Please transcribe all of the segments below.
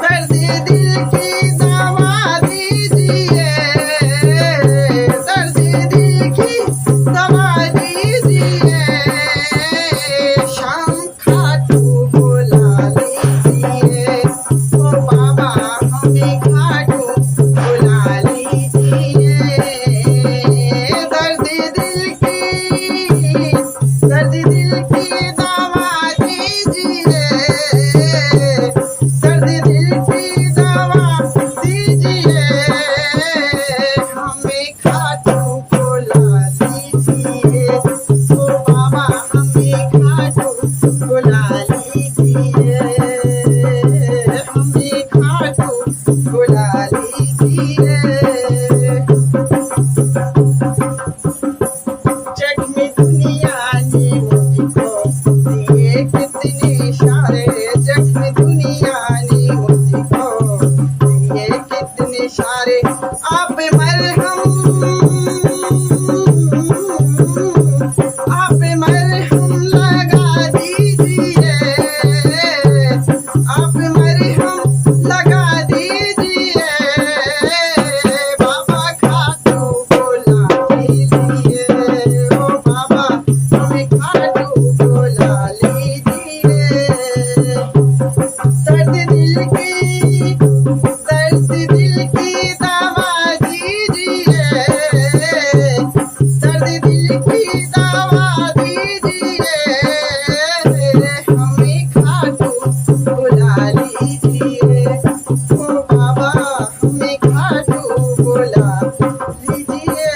दर्द दिल की दवा दीजिए, दर्द दिल की दवा दीजिए, शाम खाटू बुला लीजिए, ओ बाबा हमें खाटू बुला लीजिए। दर्द दिल की दवा दीजिए, दर्द दिल की दवा दीजिए, हमें खाटू बुला लीजिए, ओ बाबा हमें खाटू बुला लीजिए, हमें खाटू बुला लीजिए। जख्मी दुनिया ने मुझको दिए कितने इशारे, जख्मी दुनिया ने मुझको दिए कितने इशारे, आप मरहम लगा दीजिए, आप मरहम लगा दीजिए, बाबा खाटू बुला लीजिए, ओ बाबा हमें खाटू बुला लीजिए। दर्द दिल की दवा दीजिए, दर्द दिल की दवा दीजिए, हमें खाटू बुला लीजिए, ओ बाबा हमें खाटू बुला लीजिए।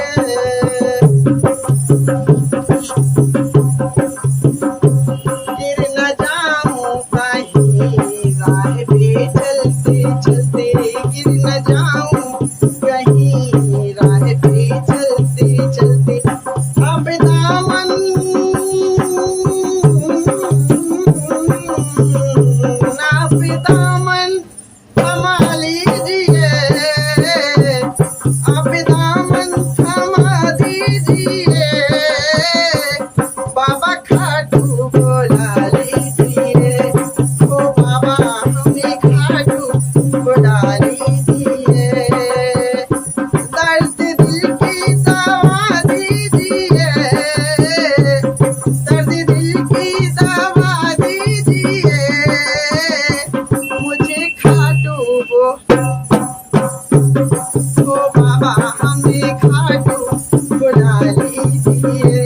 गिर न जाऊं कहीं राह पे चलते चलते, गिर न जाऊं कहीं राह पे चलते चलते, अब दामन आप दामन थमा लीजिए, आप दामन थमा दीजिए, बाबा खाटू बुला लीजिए, ओ बाबा हमें खाटू बुला लीजिए। दर्द दिल की दवा दीजिए, दर्द दिल की दवा दीजिए, मुझे खाटू ओ बाबा हमें खाटू बुला लीजिए।